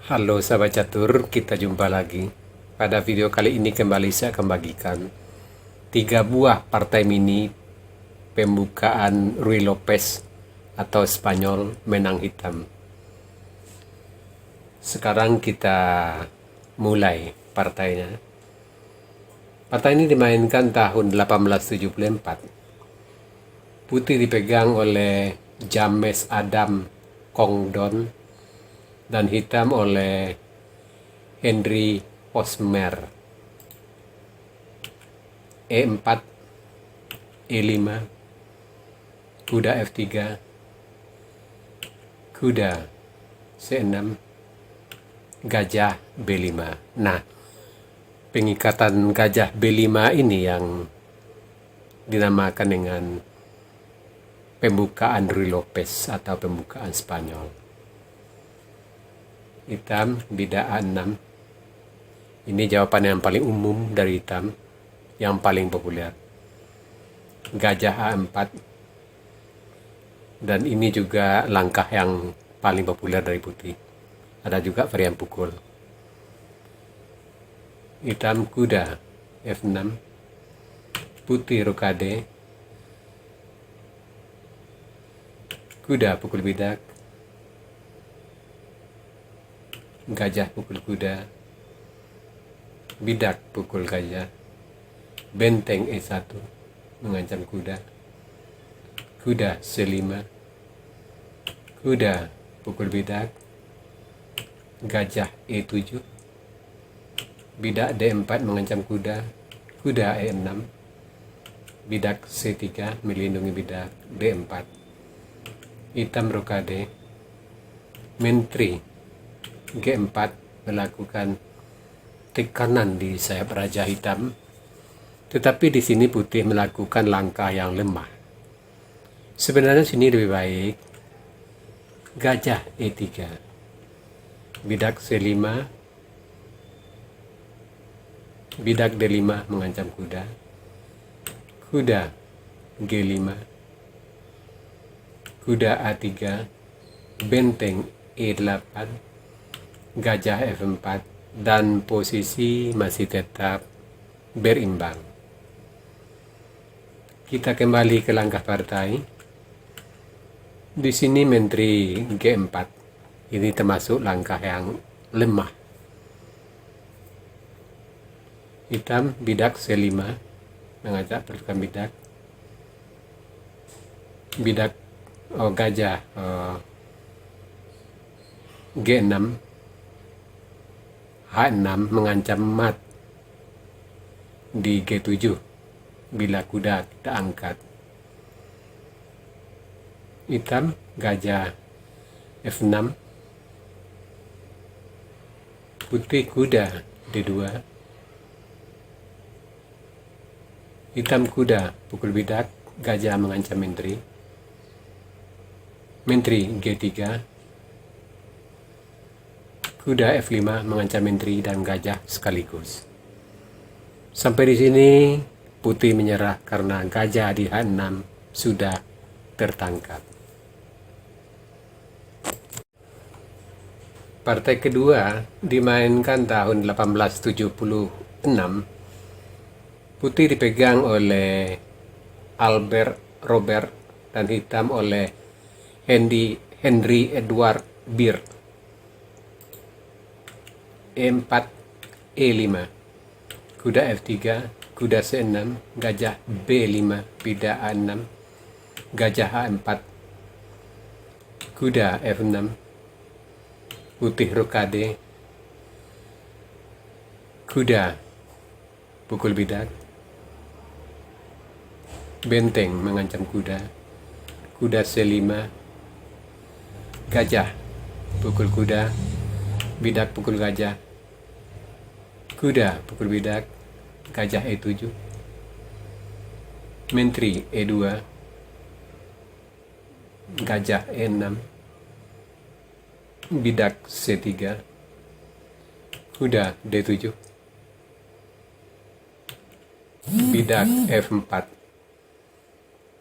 Halo sahabat catur, kita jumpa lagi. Pada video kali ini kembali saya akan bagikan 3 buah partai mini pembukaan Ruy Lopez atau Spanyol Menang Hitam. Sekarang kita mulai partainya. Partai ini dimainkan tahun 1874. Putih dipegang oleh James Adam Congdon dan hitam oleh Henry Osmer. E4, E5, kuda F3, kuda C6, gajah B5. Nah, pengikatan gajah B5 ini yang dinamakan dengan pembukaan Ruy Lopez atau pembukaan Spanyol. Hitam, bidak A6. Ini jawaban yang paling umum dari hitam, yang paling populer. Gajah A4. Dan ini juga langkah yang paling populer dari putih. Ada juga varian pukul. Hitam kuda F6. Putih rokade. Kuda pukul bidak. Gajah pukul kuda, bidak pukul gajah, benteng E1 mengancam kuda, kuda C5, kuda pukul bidak, gajah E7, bidak D4 mengancam kuda, kuda E6, bidak C3 melindungi bidak D4, hitam rokade, menteri G4 melakukan tekanan di sayap raja hitam, tetapi di sini putih melakukan langkah yang lemah. Sebenarnya sini lebih baik gajah E3, bidak C5, bidak D5 mengancam kuda, kuda G5, kuda A3, benteng E8, gajah F4, dan posisi masih tetap berimbang. Kita kembali ke langkah partai. Di sini menteri G4. Ini termasuk langkah yang lemah. Hitam bidak C5 mengajak pertukaran bidak. Bidak gajah G6. H6 mengancam mat di G7 bila kuda tidak angkat. Hitam gajah F6, putih kuda D2, hitam kuda pukul bidak, gajah mengancam menteri, menteri G3, kuda F5 mengancam menteri dan gajah sekaligus. Sampai di sini putih menyerah karena gajah di H6 sudah tertangkap. Partai kedua dimainkan tahun 1876. Putih dipegang oleh Albert Robert dan hitam oleh Henry Edward Beer. E4, E5, kuda F3, kuda C6, gajah B5, bidak A6, gajah A4, kuda F6, putih rokade, kuda pukul bidak, benteng mengancam kuda, kuda C5, gajah pukul kuda, bidak pukul gajah, kuda pukul bidak, gajah E7, menteri E2, gajah E6, bidak C3, kuda D7, bidak F4.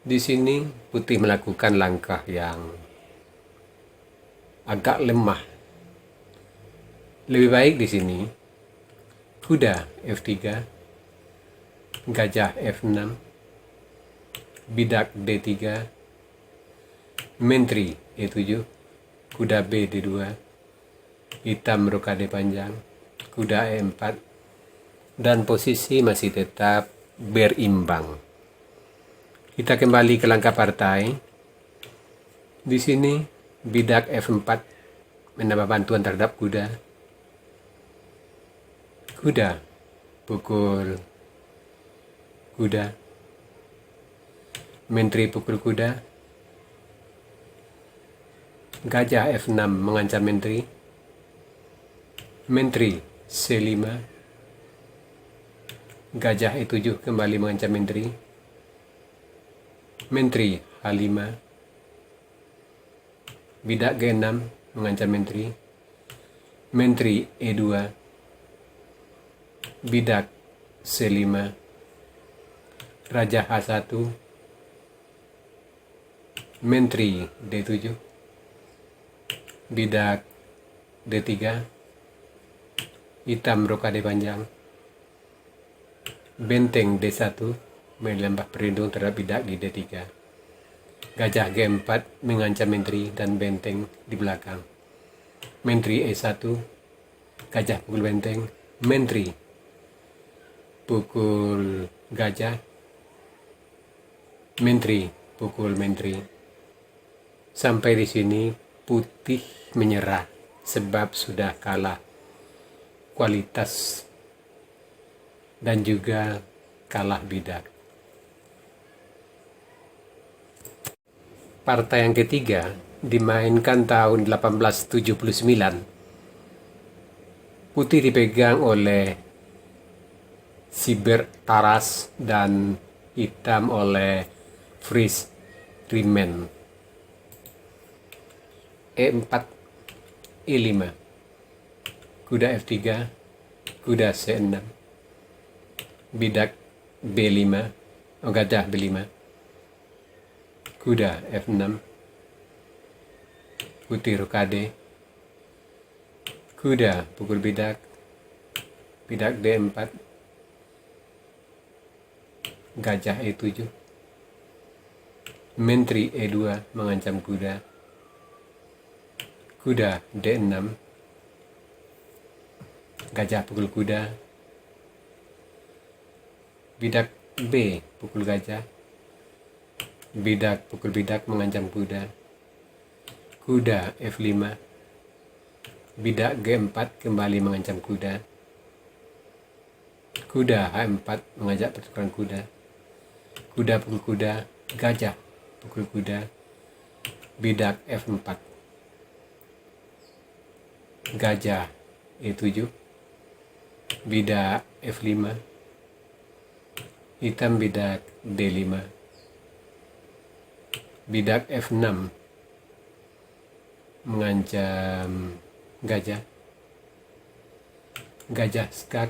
Di sini putih melakukan langkah yang agak lemah Lebih baik di sini kuda F3, gajah F6, bidak D3, menteri E7, kuda B D2, hitam rokade panjang, kuda E4, dan posisi masih tetap berimbang. Kita kembali ke langkah partai. Di sini bidak F4 menambah bantuan terhadap kuda. Kuda pukul kuda, menteri pukul kuda, gajah F6 mengancam menteri, menteri C5, gajah E7 kembali mengancam menteri, menteri H5, bidak G6 mengancam menteri, menteri E2, bidak C5, raja H1, menteri D7, bidak D3, hitam rokade panjang, benteng D1 menambah perlindung terhadap bidak di D3, gajah G4 mengancam menteri dan benteng di belakang, menteri E1, gajah pukul benteng, menteri pukul gajah, menteri pukul menteri. Sampai di sini putih menyerah sebab sudah kalah kualitas dan juga kalah bidak. Partai yang ketiga dimainkan tahun 1879. Putih dipegang oleh Siber Taras dan hitam oleh Fries Riemann. E4, E5, kuda F3, kuda C6, bidak B5, gajah B5, kuda F6, putih rokade, kuda pukul bidak, bidak D4, gajah E7, menteri E2 mengancam kuda, kuda D6, gajah pukul kuda, bidak B pukul gajah, bidak pukul bidak mengancam kuda, kuda F5, bidak G4 kembali mengancam kuda, kuda H4 mengajak pertukaran kuda, kuda pukul kuda, gajah pukul kuda, bidak F4, gajah E7, bidak F5, hitam bidak D5, bidak F6 mengancam gajah, gajah skak,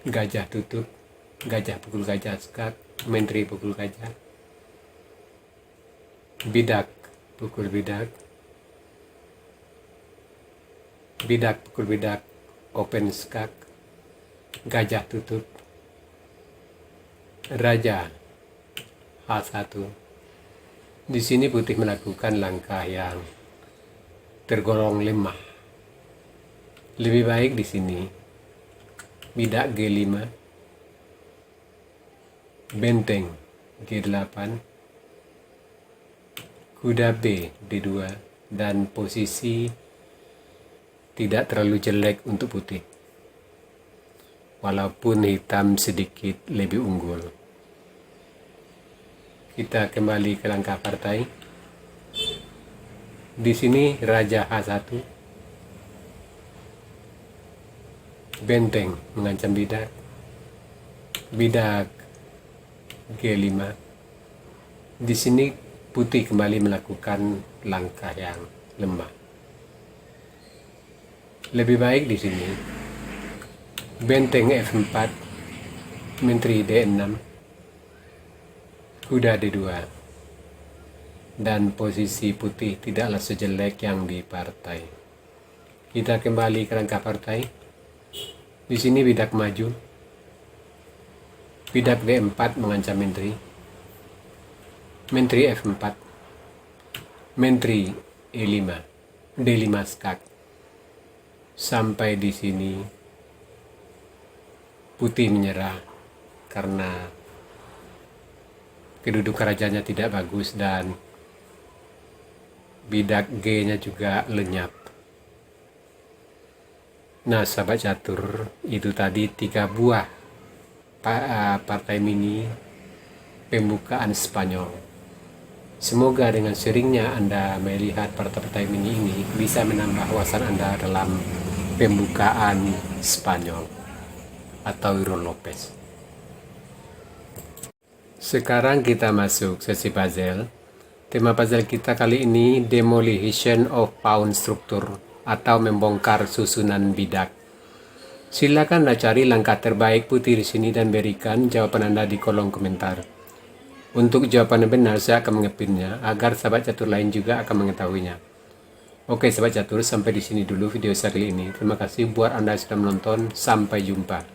gajah tutup, gajah pukul gajah skak, menteri pukul gajah, bidak pukul bidak, bidak pukul bidak, open skak, gajah tutup, raja H1. Di sini putih melakukan langkah yang tergolong lemah. Lebih baik di sini bidak G5, benteng G8, kuda B D2, dan posisi tidak terlalu jelek untuk putih, walaupun hitam sedikit lebih unggul. Kita kembali ke langkah partai. Di sini raja H1, benteng mengancam bidak, bidak G5. Di sini putih kembali melakukan langkah yang lemah. Lebih baik di sini benteng F4, menteri D6, kuda D2, dan posisi putih tidaklah sejelek yang di partai. Kita kembali ke rangka partai. Di sini bidak maju. Bidak D4 mengancam menteri. Menteri F4. Menteri E5. D5 skak. Sampai di sini putih menyerah karena kedudukan rajanya tidak bagus dan bidak G-nya juga lenyap. Nah, sahabat catur, itu tadi 3 buah partai mini pembukaan Spanyol. Semoga dengan seringnya Anda melihat partai-partai mini ini bisa menambah wawasan Anda dalam pembukaan Spanyol atau Euro Lopez. Sekarang kita masuk sesi puzzle. Tema puzzle kita kali ini demolition of pawn structure atau membongkar susunan bidak. Silakan cari langkah terbaik putih di sini dan berikan jawaban Anda di kolom komentar. Untuk jawaban yang benar saya akan mengepinnya agar sahabat catur lain juga akan mengetahuinya. Oke sahabat catur, sampai di sini dulu video saya kali ini. Terima kasih buat Anda yang sudah menonton. Sampai jumpa.